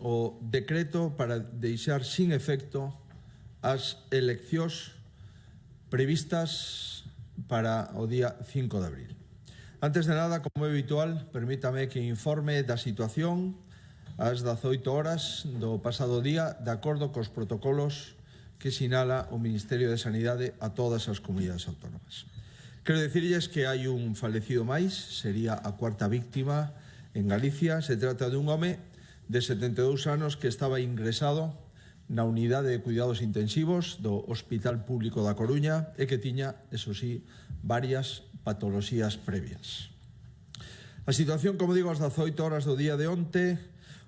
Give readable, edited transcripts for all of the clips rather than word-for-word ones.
o decreto para deixar sin efecto as eleccións previstas para o día 5 de abril. Antes de nada, como é habitual, permítame que informe da situación ás 18 horas do pasado día de acordo cos protocolos que sinala o Ministerio de Sanidade a todas as comunidades autónomas. Quero dicirlles que hai un falecido máis, sería a cuarta víctima en Galicia. Se trata de un home de 72 anos que estaba ingresado na unidade de cuidados intensivos do Hospital Público da Coruña e que tiña, eso sí, varias patoloxías previas. A situación, como digo, ás 18 horas do día de onte,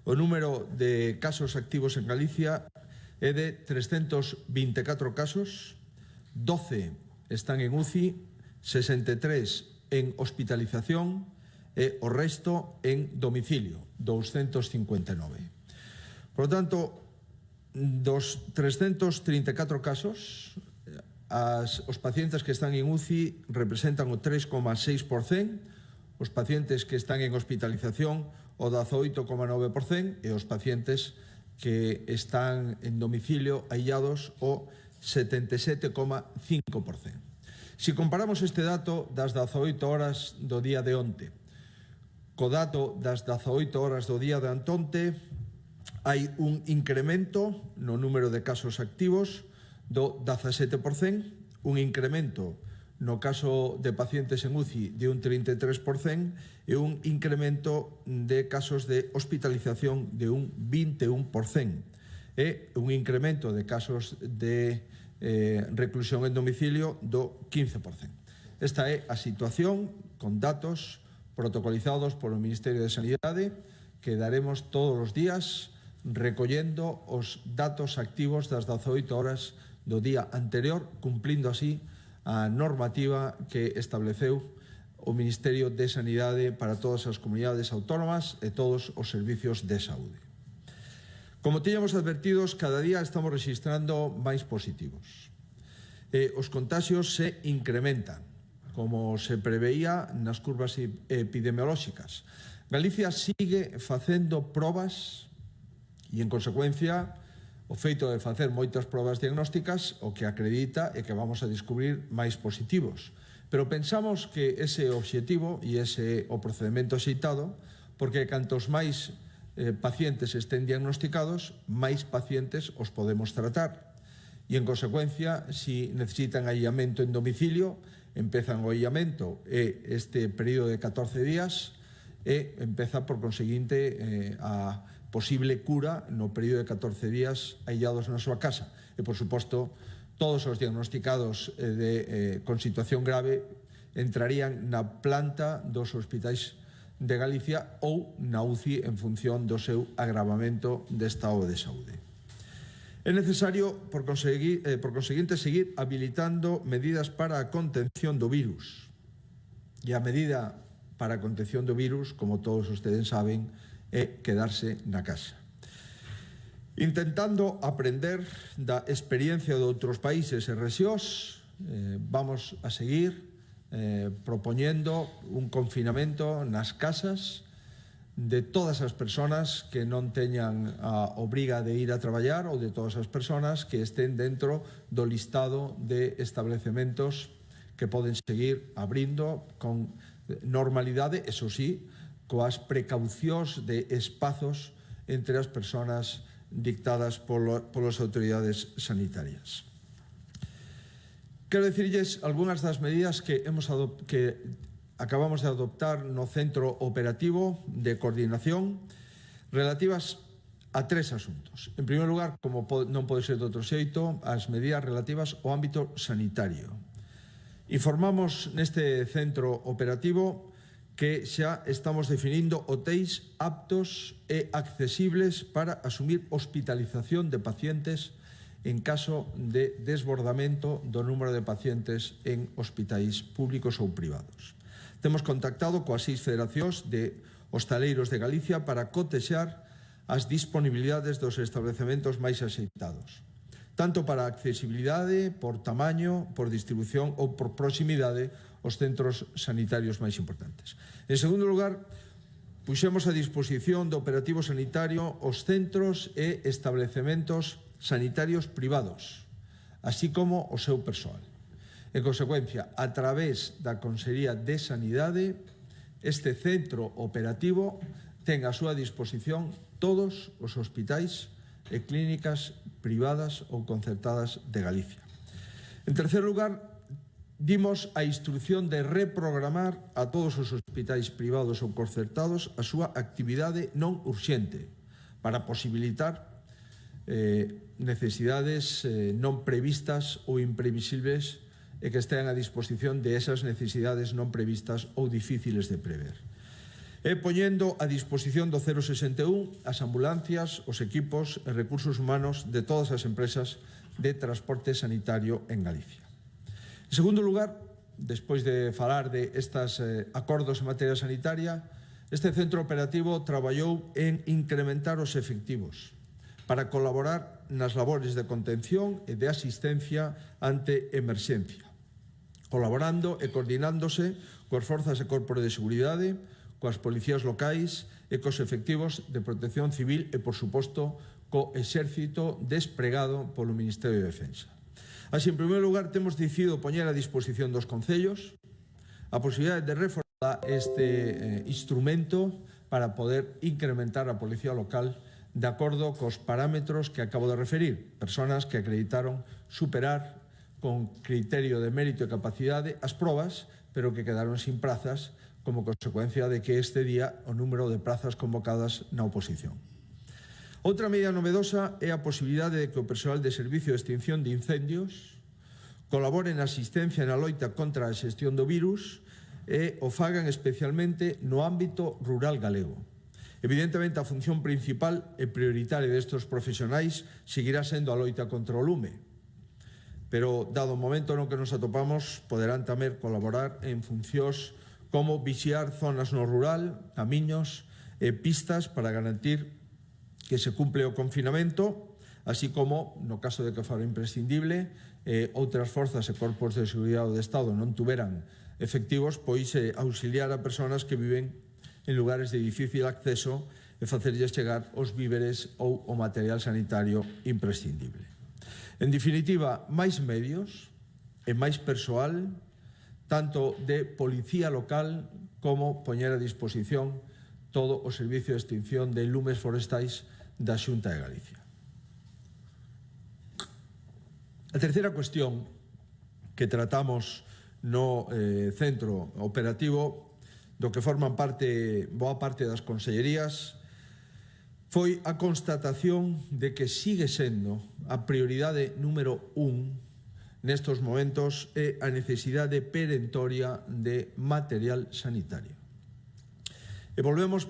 o número de casos activos en Galicia é de 324 casos, 12 están en UCI, 63 en hospitalización e o resto en domicilio, 259. Por lo tanto, dos 334 casos, os pacientes que están en UCI representan o 3,6%, os pacientes que están en hospitalización o 18,9% e os pacientes que están en domicilio aillados o 77,5%. Se comparamos este dato das 18 horas do día de onte co dato das 18 horas do día de antonte, hai un incremento no número de casos activos do 17%, un incremento no caso de pacientes en UCI de un 33% e un incremento de casos de hospitalización de un 21% e un incremento de casos de reclusión en domicilio do 15%. Esta é a situación con datos protocolizados polo Ministerio de Sanidade que daremos todos os días recollendo os datos activos das 18 horas do día anterior, cumplindo así a normativa que estableceu o Ministerio de Sanidade para todas as comunidades autónomas e todos os servicios de saúde. Como tiñamos advertidos, cada día estamos registrando máis positivos. Os contagios se incrementan, como se preveía nas curvas epidemiolóxicas. Galicia sigue facendo probas e, en consecuencia, o feito de facer moitas probas diagnósticas o que acredita é que vamos a descubrir máis positivos. Pero pensamos que ese obxectivo e ese o procedimento axeitado, porque cantos máis pacientes estén diagnosticados, máis pacientes os podemos tratar. E, en consecuencia, si necesitan aillamento en domicilio, empezan o aillamento e este período de 14 días e empeza, por conseguinte, a posible cura no período de 14 días aillados na súa casa. E, por suposto, todos os diagnosticados con situación grave entrarían na planta dos hospitais de Galicia ou na UCI en función do seu agravamento de estado de saúde. É necesario, por conseguinte, seguir habilitando medidas para a contención do virus. E a medida para a contención do virus, como todos ustedes saben, é quedarse na casa. Intentando aprender da experiencia de outros países e rexións, vamos a seguir propoñendo un confinamento nas casas de todas as persoas que non teñan a obriga de ir a traballar ou de todas as persoas que estén dentro do listado de establecementos que poden seguir abrindo con normalidade, eso sí, coas precaucións de espazos entre as persoas dictadas polas autoridades sanitarias. Quero dicirlles algunhas das medidas que acabamos de adoptar no Centro Operativo de Coordinación relativas a tres asuntos. En primeiro lugar, como non pode ser de outro xeito, as medidas relativas ao ámbito sanitario. Informamos neste centro operativo que xa estamos definindo hotéis aptos e accesibles para asumir hospitalización de pacientes en caso de desbordamento do número de pacientes en hospitais públicos ou privados. Temos contactado coas 6 federacións de hostaleiros de Galicia para cotexar as disponibilidades dos establecementos máis axeitados, tanto para a accesibilidade, por tamaño, por distribución ou por proximidade aos centros sanitarios máis importantes. En segundo lugar, puxemos a disposición do operativo sanitario os centros e establecementos sanitarios privados, así como o seu persoal. En consecuencia, a través da Consellería de Sanidade, este centro operativo ten a súa disposición todos os hospitais e clínicas privadas ou concertadas de Galicia. En terceiro lugar, dimos a instrucción de reprogramar a todos os hospitais privados ou concertados a súa actividade non urxente para posibilitar necesidades non previstas ou imprevisibles e que estean a disposición de esas necesidades non previstas ou difíciles de prever. E poñendo a disposición do 061 as ambulancias, os equipos e recursos humanos de todas as empresas de transporte sanitario en Galicia. En segundo lugar, despois de falar de estes acordos en materia sanitaria, este centro operativo traballou en incrementar os efectivos para colaborar nas labores de contención e de asistencia ante emerxencia, colaborando e coordinándose coas forzas e corpos de seguridade, coas policías locais e cos efectivos de protección civil e, por suposto, co exército despregado polo Ministerio de Defensa. Así, en primeiro lugar, temos decidido poñer a disposición dos concellos a posibilidade de reforzar este instrumento para poder incrementar a policía local de acordo cos parámetros que acabo de referir, persoas que acreditaron superar con criterio de mérito e capacidade as probas, pero que quedaron sin prazas como consecuencia de que este día o número de prazas convocadas na oposición. Outra medida novedosa é a posibilidade de que o persoal de servicio de extinción de incendios colabore na asistencia na loita contra a xestión do virus e o fagan especialmente no ámbito rural galego. Evidentemente, a función principal e prioritaria destes profesionais seguirá sendo a loita contra o lume, pero, dado o momento no que nos atopamos, poderán tamén colaborar en funcións como vixiar zonas no rural, camiños e pistas para garantir que se cumple o confinamento, así como, no caso de que fora imprescindible, outras forzas e corpos de seguridade do Estado non tuveran efectivos, pois auxiliar a persoas que viven en lugares de difícil acceso e facerlles chegar os víveres ou o material sanitario imprescindible. En definitiva, máis medios e máis persoal, tanto de policía local como poñer a disposición todo o servicio de extinción de lumes forestais da Xunta de Galicia. A terceira cuestión que tratamos no centro operativo do que forman boa parte das consellerías foi a constatación de que sigue sendo a prioridade número 1 nestos momentos é a necesidade perentoria de material sanitario. E volvemos,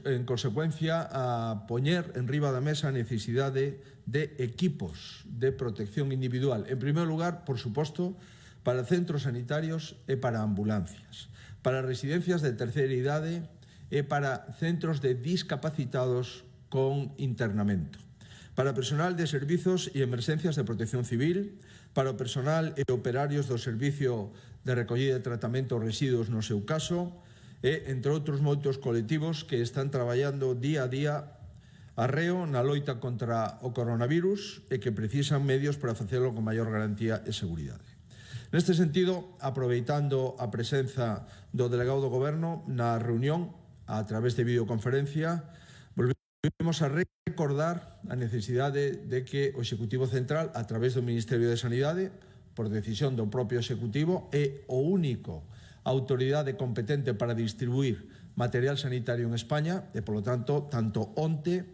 en consecuencia, a poñer en riba da mesa a necesidade de equipos de protección individual. En primeiro lugar, por suposto, para centros sanitarios e para ambulancias, para residencias de terceira idade e para centros de discapacitados con internamento, para personal de servizos e emerxencias de protección civil, para o personal e operarios do Servicio de Recollida e Tratamento de Residuos no seu caso, e entre outros moitos colectivos que están traballando día a día arreo na loita contra o coronavirus e que precisan medios para facelo con maior garantía e seguridade. Neste sentido, aproveitando a presenza do delegado do Goberno na reunión a través de videoconferencia, volvemos a recordar a necesidade de que o Executivo Central, a través do Ministerio de Sanidade, por decisión do propio Executivo, é o único autoridade competente para distribuir material sanitario en España e, polo tanto, tanto onte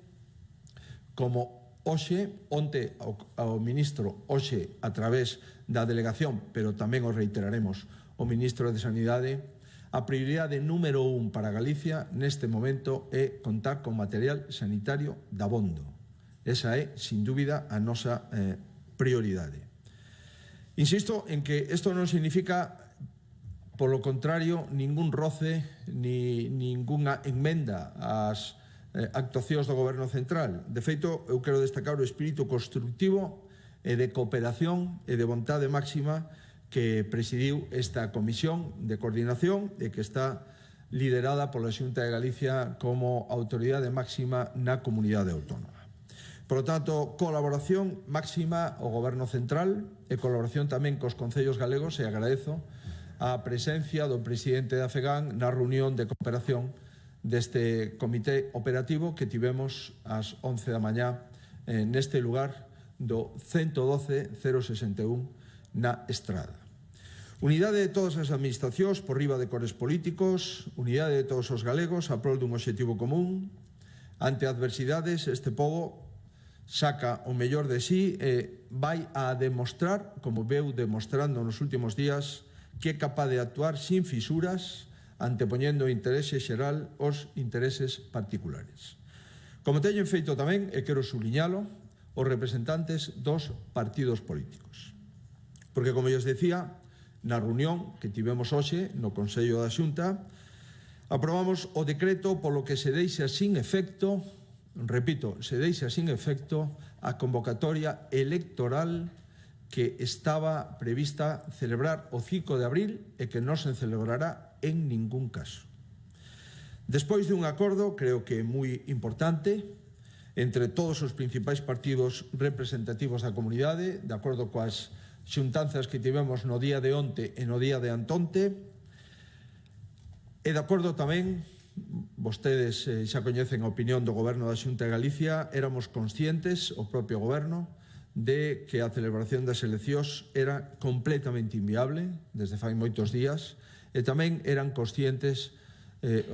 como hoxe, onte ao ministro, hoxe a través da delegación, pero tamén o reiteraremos o ministro de Sanidade, a prioridade número 1 para Galicia neste momento é contar con material sanitario dabondo. Esa é, sin dúbida, a nosa prioridade. Insisto en que isto non significa, polo contrario, ningún roce ni ningunha enmenda ás actuacións do Goberno Central. De feito, eu quero destacar o espírito constructivo e de cooperación e de vontade máxima que presidiu esta comisión de coordinación e que está liderada pola Xunta de Galicia como autoridade máxima na comunidade autónoma. Por lo tanto, colaboración máxima ao Goberno Central e colaboración tamén cos concellos galegos, e agradezo a presencia do presidente da FEGAN na reunión de cooperación deste comité operativo que tivemos ás 11 da mañá neste lugar do 112-061 na Estrada. Unidade de todas as administracións por riba de cores políticos, unidade de todos os galegos a prol dun obxectivo común. Ante adversidades, este pobo saca o mellor de sí e vai a demostrar, como veu demostrando nos últimos días, que é capaz de actuar sin fisuras, antepoñendo o interese xeral aos intereses particulares. Como teñen feito tamén, e quero subliñalo, os representantes dos partidos políticos. Porque, como lles decía, na reunión que tivemos hoxe no Consello da Xunta, aprobamos o decreto polo que se deixa sin efecto, repito, se deixa sin efecto a convocatoria electoral que estaba prevista celebrar o 5 de abril e que non se celebrará en ningún caso. Despois dun acordo, creo que moi importante, entre todos os principais partidos representativos da comunidade, de acordo coas xuntanzas que tivemos no día de onte e no día de antonte, e de acordo tamén, vostedes xa coñecen a opinión do Goberno da Xunta de Galicia, éramos conscientes, o propio Goberno, de que a celebración das eleccións era completamente inviable desde fai moitos días, e tamén eran conscientes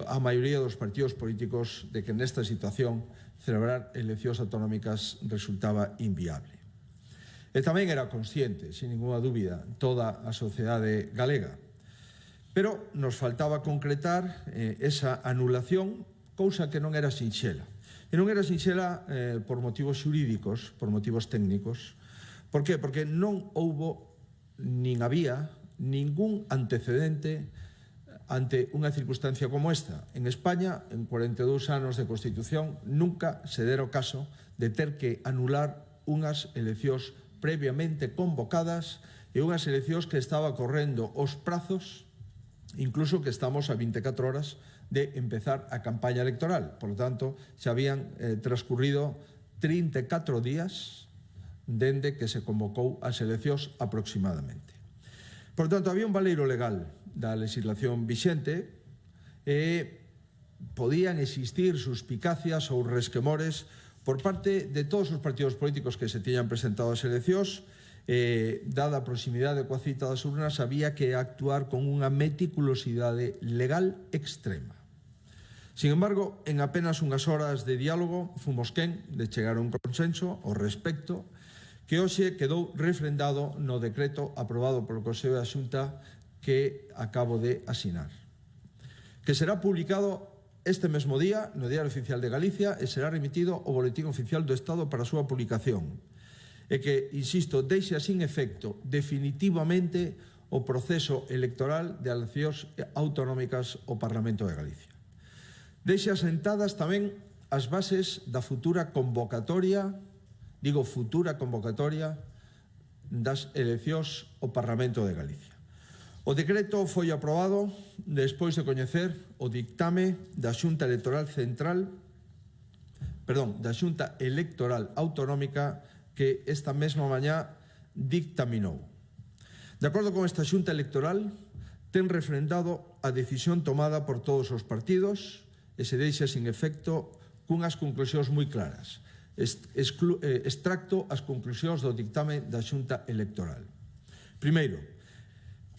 a maioría dos partidos políticos de que nesta situación celebrar eleccións autonómicas resultaba inviable. E tamén era consciente, sin ninguna dúbida, toda a sociedade galega. Pero nos faltaba concretar esa anulación, cousa que non era sinxela. E non era sinxela por motivos xurídicos, por motivos técnicos. Por qué? Porque non houbo, nin había, ningún antecedente ante unha circunstancia como esta. En España, en 42 anos de Constitución, nunca se dera o caso de ter que anular unhas eleccións previamente convocadas e unhas eleccións que estaba correndo os prazos, incluso que estamos a 24 horas de empezar a campaña electoral. Por lo tanto, xa habían transcurrido 34 días dende que se convocou as eleccións aproximadamente. Por tanto, había un valeiro legal da legislación vixente e podían existir suspicacias ou resquemores por parte de todos os partidos políticos que se tiñan presentado ás eleccións. Dada a proximidade coa cita das urnas, había que actuar con unha meticulosidade legal extrema. Sin embargo, en apenas unhas horas de diálogo, fomos quen de chegar a un consenso ao respecto que hoxe quedou refrendado no decreto aprobado polo Consello da Xunta que acabo de asinar, que será publicado este mesmo día no Diario Oficial de Galicia e será remitido ao Boletín Oficial do Estado para a súa publicación, e que, insisto, deixa sin efecto definitivamente o proceso electoral de eleccións autonómicas ao Parlamento de Galicia. Deixa sentadas tamén as bases da futura convocatoria, das eleccións ao Parlamento de Galicia. O decreto foi aprobado despois de coñecer o dictame da Xunta Electoral Autonómica que esta mesma mañá dictaminou. De acordo con esta Xunta Electoral, ten refrendado a decisión tomada por todos os partidos e se deixa sin efecto cunhas conclusións moi claras. Extracto as conclusións do dictame da Xunta Electoral. Primeiro,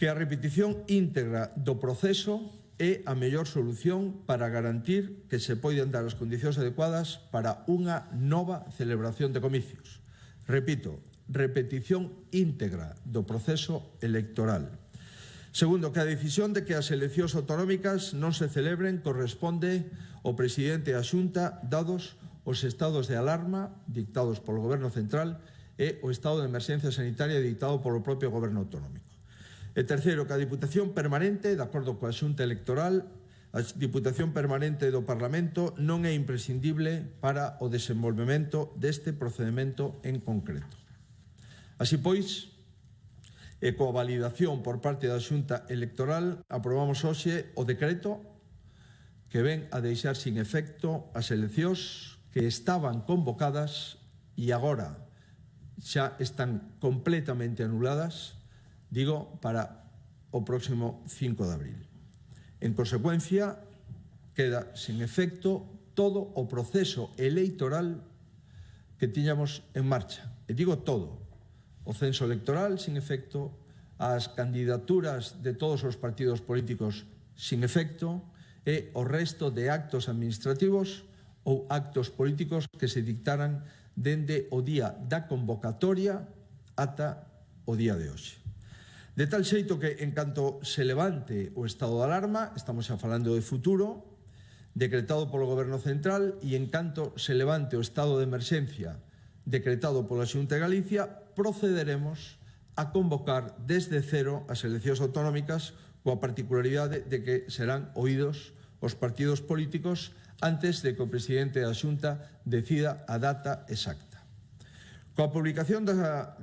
que a repetición íntegra do proceso é a mellor solución para garantir que se poidan dar as condicións adecuadas para unha nova celebración de comicios. Repito, repetición íntegra do proceso electoral. Segundo, que a decisión de que as eleccións autonómicas non se celebren corresponde ao presidente da Xunta, dados os estados de alarma dictados polo Goberno Central e o estado de emerxencia sanitaria dictado polo propio Goberno Autonómico. E terceiro, que a Diputación Permanente, de acordo coa Xunta Electoral, a Diputación Permanente do Parlamento non é imprescindible para o desenvolvemento deste procedimento en concreto. Así pois, e coa validación por parte da Xunta Electoral, aprobamos hoxe o decreto que ven a deixar sin efecto as eleccións que estaban convocadas e agora xa están completamente anuladas, digo, para o próximo 5 de abril. En consecuencia, queda sin efecto todo o proceso electoral que tiñamos en marcha. E digo todo. O censo electoral sin efecto, as candidaturas de todos os partidos políticos sin efecto e o resto de actos administrativos ou actos políticos que se dictaran dende o día da convocatoria ata o día de hoxe. De tal xeito que, en canto se levante o estado de alarma, estamos xa falando de futuro, decretado polo Goberno Central, e en canto se levante o estado de emerxencia decretado pola Xunta de Galicia, procederemos a convocar desde cero as eleccións autonómicas, coa particularidade de que serán oídos os partidos políticos antes de que o presidente da Xunta decida a data exacta. Coa publicación da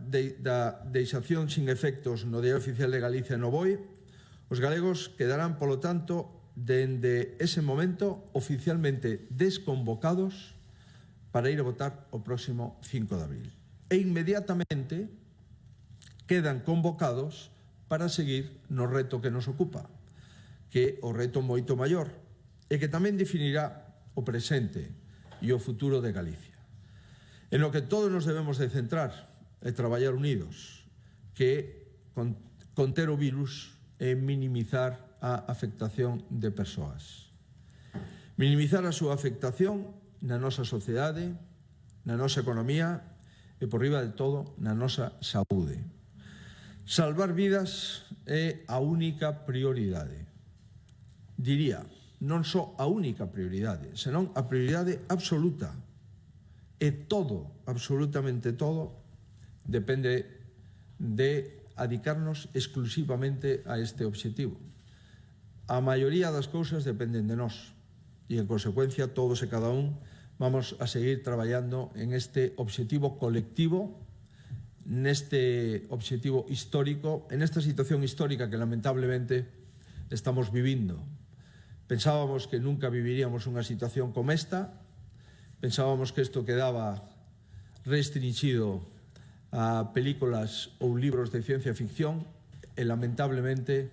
deixación sin efectos no Diario Oficial de Galicia e no BOE, os galegos quedarán, polo tanto, dende ese momento oficialmente desconvocados para ir a votar o próximo 5 de abril. E inmediatamente quedan convocados para seguir no reto que nos ocupa, que é o reto moito maior, e que tamén definirá o presente e o futuro de Galicia. En lo que todos nos debemos de centrar e traballar unidos, que conter o virus e minimizar a afectación de persoas. Minimizar a súa afectación na nosa sociedade, na nosa economía e, por riba de todo, na nosa saúde. Salvar vidas é a única prioridade. Diría, non só a única prioridade, senón a prioridade absoluta. E todo, absolutamente todo, depende de dedicarnos exclusivamente a este obxectivo. A maioría das cousas dependen de nós e, en consecuencia, todos e cada un vamos a seguir traballando en este obxectivo colectivo, neste obxectivo histórico, en esta situación histórica que lamentablemente estamos vivindo. Pensábamos que nunca viviríamos unha situación como esta. Pensábamos que isto quedaba restringido a películas ou libros de ciencia ficción e, lamentablemente,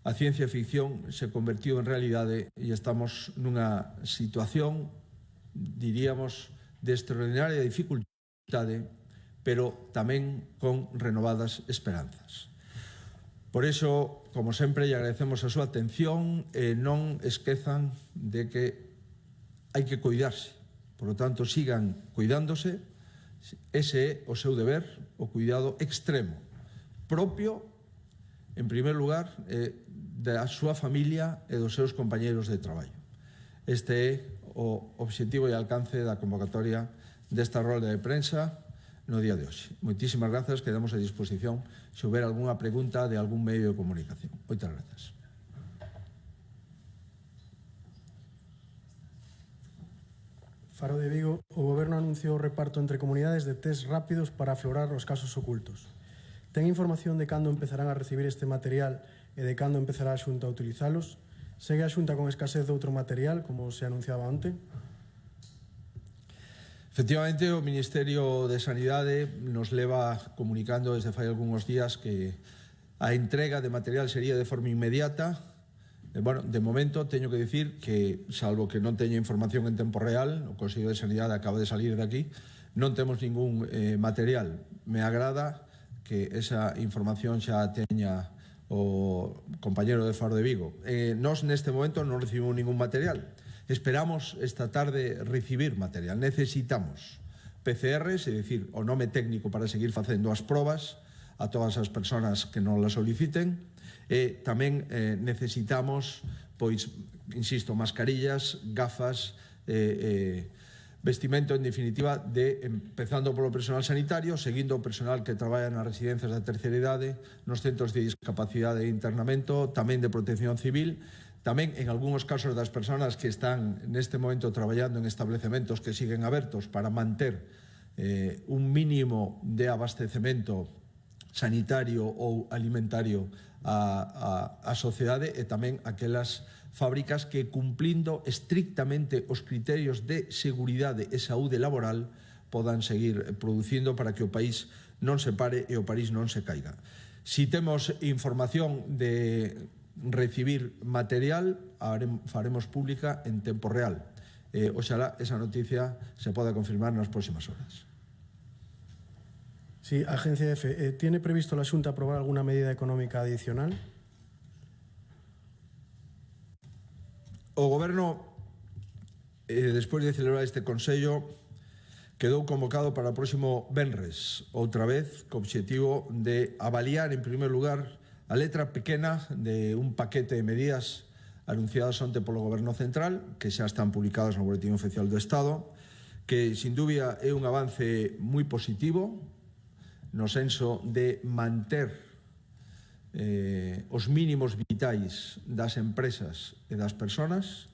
a ciencia ficción se convertiu en realidade e estamos nunha situación, diríamos, de extraordinaria dificultade, pero tamén con renovadas esperanzas. Por iso, como sempre, lle agradecemos a súa atención e non esquezan de que hai que cuidarse. Por lo tanto, sigan cuidándose. Ese é o seu deber, o cuidado extremo, propio, en primer lugar, da súa familia e dos seus compañeiros de traballo. Este é o obxectivo e alcance da convocatoria desta rolda de prensa no día de hoxe. Moitísimas grazas, quedamos a disposición se houber algunha pregunta de algún medio de comunicación. Moitas grazas. Faro de Vigo, o Goberno anunciou o reparto entre comunidades de test rápidos para aflorar os casos ocultos. Ten información de cando empezarán a recibir este material e de cando empezará a Xunta a utilizalos? Segue a Xunta con escasez de outro material, como se anunciaba onte? Efectivamente, o Ministerio de Sanidade nos leva comunicando desde fai algúns días que a entrega de material sería de forma inmediata. Bueno, de momento teño que dicir que, salvo que non teño información en tempo real, o Consello de Sanidade acaba de salir de aquí, non temos ningún material. Me agrada que esa información xa teña o compañero de Faro de Vigo. Nós neste momento non recibimos ningún material. Esperamos esta tarde recibir material. Necesitamos PCRs, é dicir, o nome técnico para seguir facendo as probas a todas as persoas que non las soliciten. E tamén necesitamos, pois, insisto, mascarillas, gafas, vestimento, en definitiva, empezando polo personal sanitario, seguindo o personal que traballa nas residencias da terceira idade, nos centros de discapacidade e internamento, tamén de protección civil, tamén en algúns casos das persoas que están neste momento traballando en establecementos que siguen abertos para manter un mínimo de abastecemento sanitario ou alimentario a sociedade e tamén aquelas fábricas que, cumplindo estrictamente os criterios de seguridade e saúde laboral, podan seguir producindo para que o país non se pare e o país non se caiga. Si temos información de recibir material, faremos pública en tempo real. Oxalá esa noticia se poda confirmar nas próximas horas. Sí, Agencia EFE, ¿tiene previsto la Xunta aprobar alguna medida económica adicional? O Goberno, despois de celebrar este Consello, quedou convocado para o próximo venres, outra vez, co obxectivo de avaliar, en primer lugar, a letra pequena de un paquete de medidas anunciadas onte polo Goberno Central, que xa están publicadas no Boletín Oficial do Estado, que, sin dúbida, é un avance moi positivo, no senso de manter os mínimos vitais das empresas e das persoas.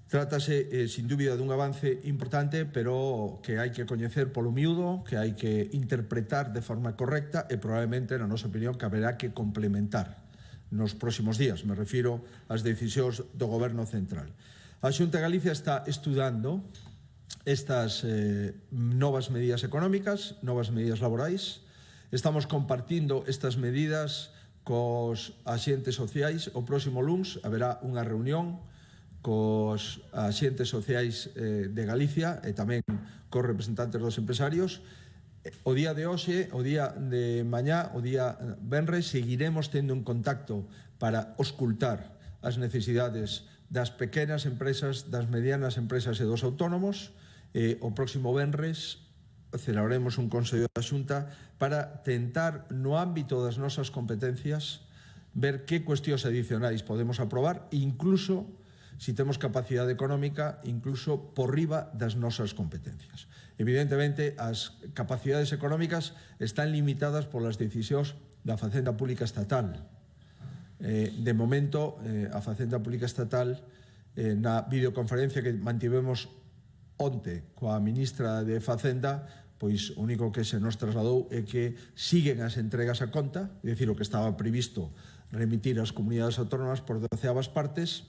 Trátase, sin dúbida, dun avance importante, pero que hai que coñecer polo miúdo, que hai que interpretar de forma correcta e probablemente, na nosa opinión, que haberá que complementar nos próximos días. Me refiro ás decisións do Goberno Central. A Xunta de Galicia está estudando estas novas medidas económicas, novas medidas laborais. Estamos compartindo estas medidas cos axentes sociais. O próximo luns haberá unha reunión cos axentes sociais de Galicia e tamén cos representantes dos empresarios. O día de hoxe, o día de mañá, o día venres, seguiremos tendo un contacto para auscultar as necesidades das pequenas empresas, das medianas empresas e dos autónomos. O próximo venres celebraremos un Consello da Xunta para tentar, no ámbito das nosas competencias, ver que cuestións adicionais podemos aprobar, incluso, si temos capacidade económica, incluso por riba das nosas competencias. Evidentemente, as capacidades económicas están limitadas polas decisións da Facenda Pública Estatal. De momento, a Facenda Pública Estatal, na videoconferencia que mantivemos onte coa ministra de Facenda, pois o único que se nos trasladou é que siguen as entregas a conta, é dicir, o que estaba previsto remitir ás comunidades autónomas por 12avas partes,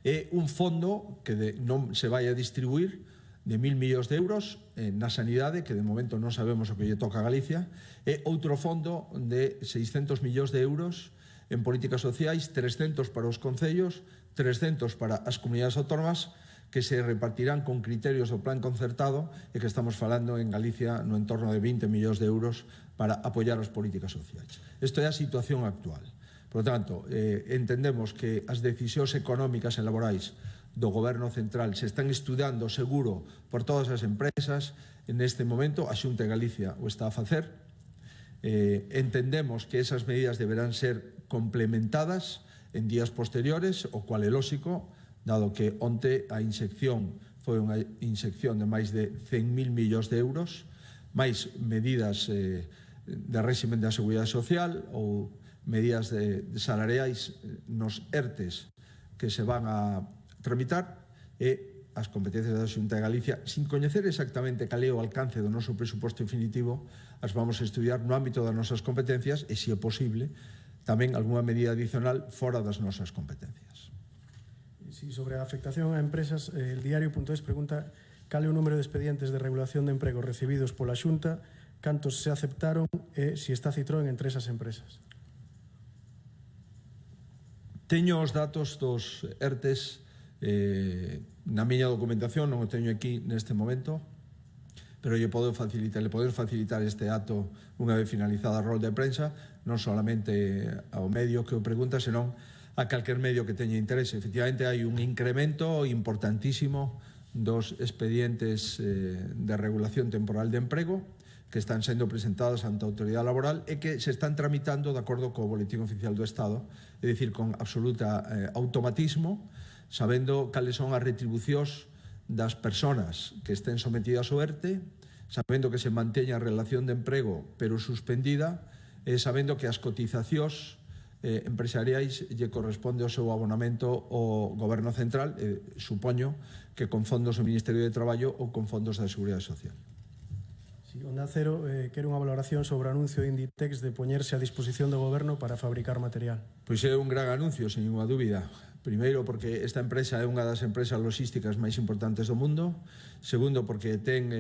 é un fondo que non se vai a distribuir de 1.000 millóns de euros na sanidade, que de momento non sabemos o que lle toca a Galicia, e outro fondo de 600 millóns de euros en políticas sociais, 300 para os concellos, 300 para as comunidades autónomas, que se repartirán con criterios do plan concertado e que estamos falando en Galicia no entorno de 20 millóns de euros para apoiar as políticas sociais. Isto é a situación actual. Por lo tanto, entendemos que as decisións económicas e laborais do Goberno Central se están estudando seguro por todas as empresas. En este momento, a Xunta de Galicia o está a facer. Entendemos que esas medidas deberán ser complementadas en días posteriores, o cual é lóxico, dado que onte a inxección foi unha inxección de máis de 100.000 millóns de euros, máis medidas de réximen da Seguridade Social ou medidas salariais nos ERTES que se van a tramitar, e as competencias da Xunta de Galicia, sin coñecer exactamente cal é o alcance do noso presuposto definitivo, as vamos a estudiar no ámbito das nosas competencias e, se é posible, tamén algunha medida adicional fora das nosas competencias. Sí, sobre a afectación a empresas, el diario.es pregunta cal é o número de expedientes de regulación de emprego recibidos pola Xunta, cantos se aceptaron e se está Citroën entre esas empresas. Teño os datos dos ERTES na miña documentación, non o teño aquí neste momento, pero lle podemos facilitar este dato unha vez finalizada a rolda de prensa, non solamente ao medio que o pregunta, senón a calquer medio que teña interese. Efectivamente, hai un incremento importantísimo dos expedientes de regulación temporal de emprego que están sendo presentados ante a autoridade laboral e que se están tramitando de acordo co Boletín Oficial do Estado, é dicir, con absoluta automatismo, sabendo cales son as retribucións das persoas que estén sometidas ao ERTE, sabendo que se manteña a relación de emprego pero suspendida, e sabendo que as cotizacións empresariais lle corresponde o seu abonamento ao Goberno Central, supoño que con fondos do Ministerio de Traballo ou con fondos da Seguridade Social. Sí, Sí, Onda Cero quere unha valoración sobre o anuncio de Inditex de poñerse a disposición do goberno para fabricar material. Pois é un gran anuncio, sen ninguna dúbida. Primeiro, porque esta empresa é unha das empresas logísticas máis importantes do mundo. Segundo, porque ten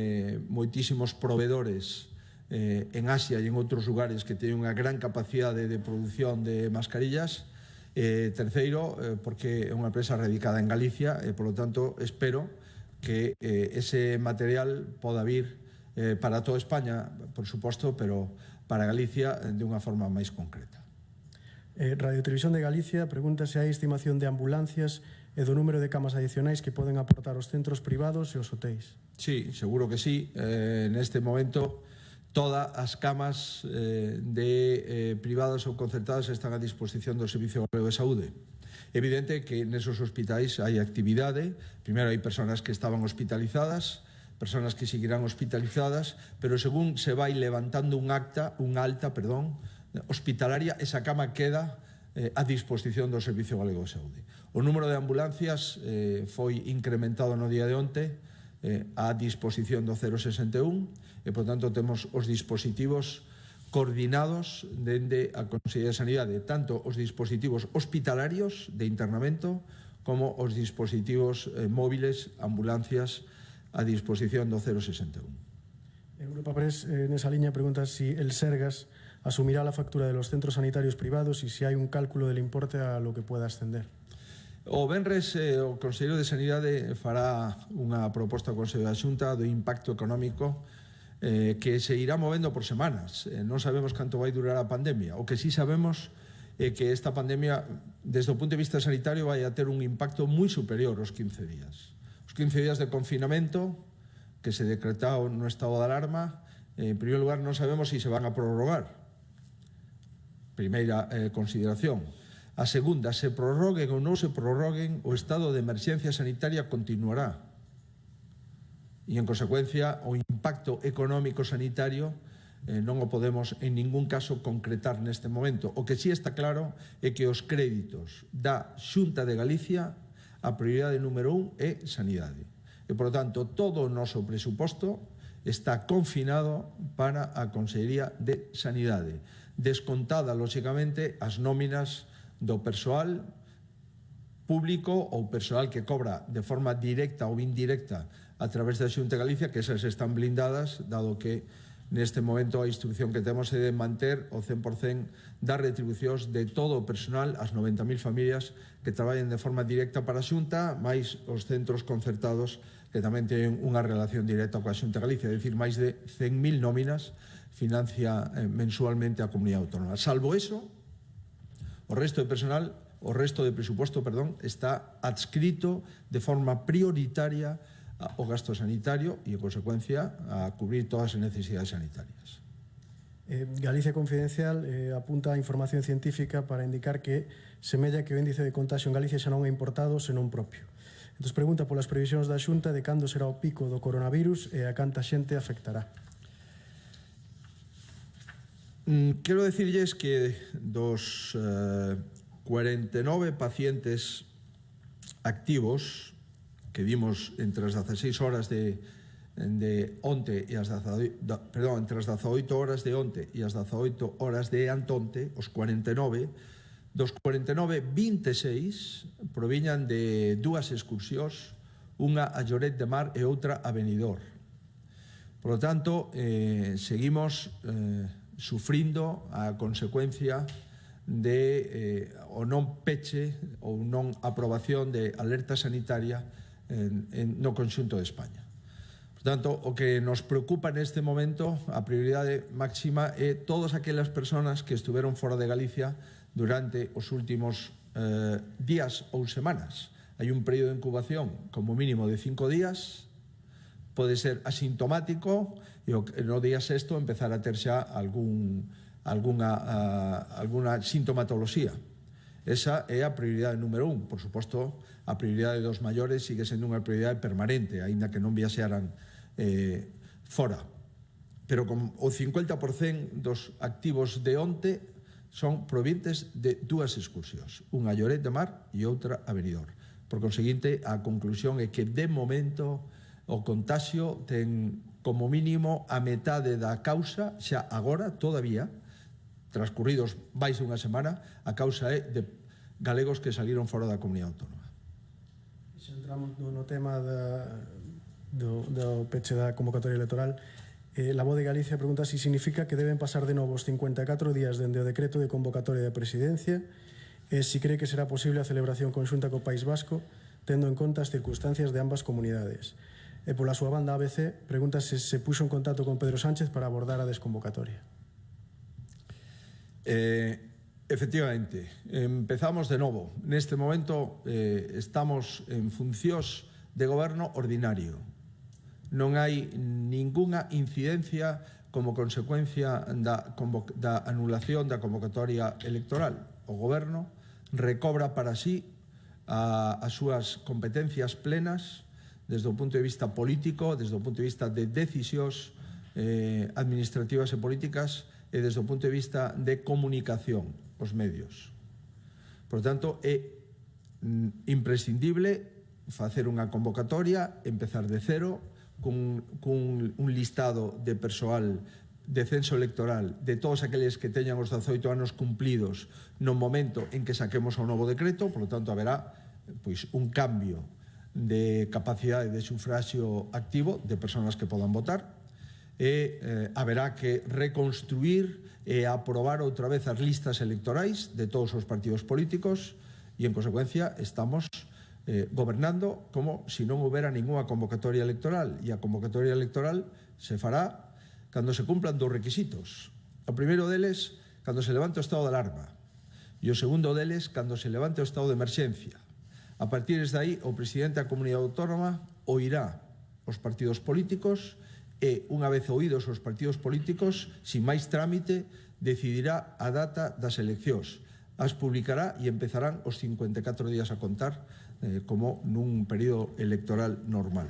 moitísimos proveedores en Asia e en outros lugares que teñen unha gran capacidade de produción de mascarillas. Terceiro, porque é unha empresa radicada en Galicia e, polo tanto, espero que ese material poda vir para toda España, por suposto, pero para Galicia de unha forma máis concreta. Radio Televisión de Galicia pregunta se hai estimación de ambulancias e do número de camas adicionais que poden aportar os centros privados e os hotéis. Sí, seguro que sí. Neste momento, todas as camas privadas ou concertadas están a disposición do Servicio Galego de Saúde. Evidente que nesos hospitais hai actividade. Primeiro, hai persoas que estaban hospitalizadas, persoas que seguirán hospitalizadas, pero según se vai levantando unha alta hospitalaria, esa cama queda a disposición do Servicio Galego de Saúde. O número de ambulancias foi incrementado no día de onte a disposición do 061 e, por tanto, temos os dispositivos coordinados dende a Consellería de Sanidade, tanto os dispositivos hospitalarios de internamento como os dispositivos móviles, ambulancias, a disposición do 061. Europa Press, nesa liña, pregunta si el Sergas asumirá la factura de los centros sanitarios privados y si hay un cálculo del importe a lo que pueda ascender. O venres, o Conselleiro de Sanidade fará unha proposta ao Consello da Xunta do impacto económico que se irá movendo por semanas. Non sabemos canto vai durar a pandemia. O que sí sabemos é que esta pandemia, desde o punto de vista sanitario, vai a ter un impacto moi superior aos 15 días. 15 días de confinamento que se decretado no estado de alarma, en primer lugar, non sabemos se van a prorrogar. Primeira consideración. A segunda, se prorroguen ou non se prorroguen, o estado de emerxencia sanitaria continuará. E, en consecuencia, o impacto económico sanitario non o podemos en ningún caso concretar neste momento. O que sí está claro é que os créditos da Xunta de Galicia, a prioridade número 1 é sanidade. E, por lo tanto, todo o noso presuposto está confinado para a Consellería de Sanidade, descontada, lóxicamente, as nóminas do persoal público ou persoal que cobra de forma directa ou indirecta a través da Xunta de Galicia, que esas están blindadas, dado que neste momento a instrucción que temos é de manter o 100% das retribucións de todo o personal, as 90.000 familias que traballen de forma directa para a Xunta, máis os centros concertados que tamén teñen unha relación directa coa Xunta de Galicia, é dicir, máis de 100.000 nóminas financia mensualmente a Comunidade Autónoma. Salvo eso, o resto de personal, o resto de presuposto, está adscrito de forma prioritaria o gasto sanitario e, en consecuencia, a cubrir todas as necesidades sanitarias. Galicia Confidencial apunta a información científica para indicar que semella que o índice de contagio en Galicia xa non é importado, senón propio. Entón, pregunta polas previsións da Xunta de cando será o pico do coronavirus e a canta xente afectará. Quero decirlles que dos 49 pacientes activos que vimos entre as 16 horas de onte e as 18 horas de onte e as 18 horas de antonte, os 49, dos 49, 26 proviñan de dúas excursións, unha a Lloret de Mar e outra a Benidorm. Por lo tanto, seguimos sufrindo a consecuencia de o non peche ou non aprobación de alerta sanitaria no conxunto de España. Por tanto, o que nos preocupa neste momento, a prioridade máxima é todas aquelas persoas que estuveron fora de Galicia durante os últimos días ou semanas. Hai un período de incubación como mínimo de 5 días, pode ser asintomático e no día sexto empezar a ter xa alguna sintomatoloxía. Esa é a prioridade número 1. Por suposto, a prioridade dos maiores sigue sendo unha prioridade permanente, aínda que non viaxaran fora. Pero o 50% dos activos de onte son provintes de dúas excursións, unha a Lloret de Mar e outra a Benidorm. Por conseguinte, a conclusión é que de momento o contagio ten como mínimo a metade da causa, xa agora, todavía, transcurridos máis de unha semana, a causa é de galegos que saliron fora da comunidade autónoma. Se entramos no tema do peche da convocatoria electoral, la Voz de Galicia pregunta si significa que deben pasar de novo os 54 días dende o decreto de convocatoria de presidencia e si cree que será posible a celebración conxunta co País Vasco tendo en conta as circunstancias de ambas comunidades. E pola súa banda ABC pregunta se se puxo en contacto con Pedro Sánchez para abordar a desconvocatoria. Efectivamente, empezamos de novo. Neste momento estamos en funcións de goberno ordinario. Non hai ningunha incidencia como consecuencia da anulación da convocatoria electoral. O goberno recobra para sí as súas competencias plenas desde o punto de vista político, desde o punto de vista de decisións administrativas e políticas e desde o punto de vista de comunicación, os medios. Por tanto, é imprescindible facer unha convocatoria, empezar de cero, cun un listado de persoal de censo electoral de todos aqueles que teñan os 18 anos cumplidos no momento en que saquemos o novo decreto. Por lo tanto, haberá un cambio de capacidade de sufraxio activo de persoas que podan votar e haberá que reconstruir e aprobar outra vez as listas electorais de todos os partidos políticos e, en consecuencia, estamos gobernando como se non houbera ninguna convocatoria electoral, e a convocatoria electoral se fará cando se cumplan dos requisitos. O primeiro deles, cando se levante o estado de alarma, e o segundo deles, cando se levante o estado de emerxencia. A partir de aí, o presidente da comunidade autónoma oirá os partidos políticos e, unha vez oídos os partidos políticos, sin máis trámite, decidirá a data das eleccións. As publicará e empezarán os 54 días a contar como nun período electoral normal.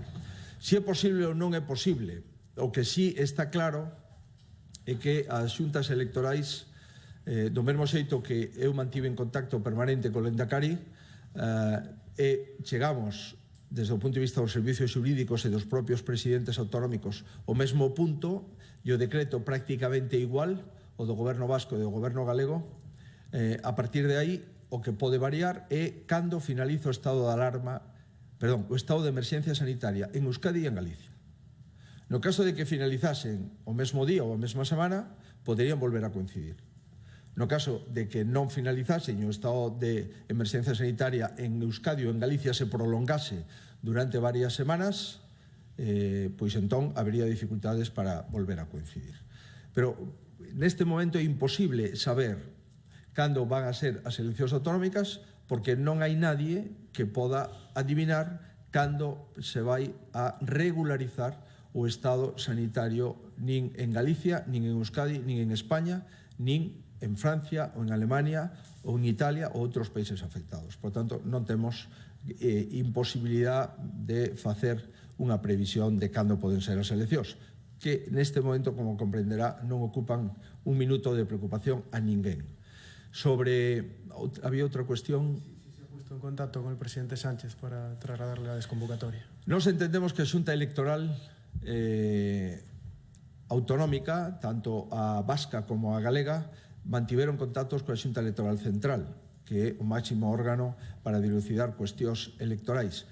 Si é posible ou non é posible, o que sí está claro é que as xuntas electorais, do mesmo xeito que eu mantive en contacto permanente co Lehendakari, e chegamos desde o punto de vista dos servicios xurídicos e dos propios presidentes autonómicos o mesmo punto, e o decreto prácticamente igual, o do goberno vasco e do goberno galego. A partir de aí, o que pode variar é cando finaliza o estado de alarma, o estado de emerxencia sanitaria en Euskadi e en Galicia. No caso de que finalizasen o mesmo día ou a mesma semana, poderían volver a coincidir. No caso de que non finalizasen o estado de emerxencia sanitaria en Euskadi ou en Galicia se prolongase durante varias semanas, pois entón habería dificultades para volver a coincidir. Pero neste momento é imposible saber cando van a ser as eleccións autonómicas, porque non hai nadie que poda adivinar cando se vai a regularizar o estado sanitario nin en Galicia, nin en Euskadi, nin en España, nin en Francia ou en Alemania ou en Italia ou outros países afectados. Por tanto, non temos imposibilidade de facer unha previsión de cando poden ser as eleccións, que neste momento, como comprenderá, non ocupan un minuto de preocupación a ninguén. Había outra cuestión. Si se ha puesto en contacto con el presidente Sánchez para trasladarle la desconvocatoria. Nos entendemos que a Xunta Electoral autonómica, tanto a vasca como a galega, mantiveron contactos coa Xunta Electoral Central, que é o máximo órgano para dilucidar cuestións electorais.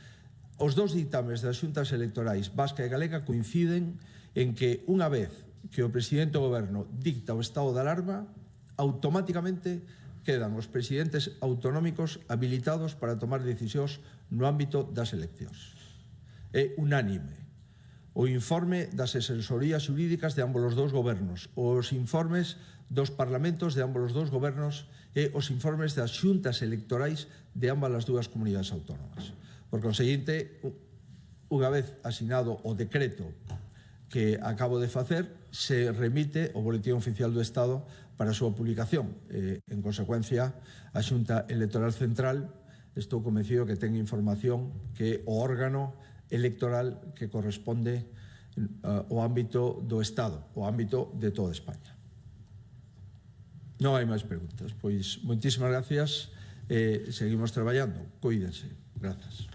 Os dous ditames das xuntas electorais vasca e galega coinciden en que unha vez que o presidente do goberno dicta o estado de alarma, automáticamente quedan os presidentes autonómicos habilitados para tomar decisións no ámbito das eleccións. É unánime. O informe das asesorías xurídicas de ambos os dous gobernos, os informes dos parlamentos de ambos os dous gobernos e os informes das xuntas electorais de ambas as dúas comunidades autónomas. Por conseguinte, unha vez asinado o decreto que acabo de facer, se remite ao Boletín Oficial do Estado para a súa publicación. En consecuencia, a Xunta Electoral Central, estou convencido que ten información que o órgano electoral que corresponde ao ámbito do Estado, ao ámbito de toda España. Non hai máis preguntas. Pois, moitísimas gracias e seguimos traballando. Cuídense. Grazas.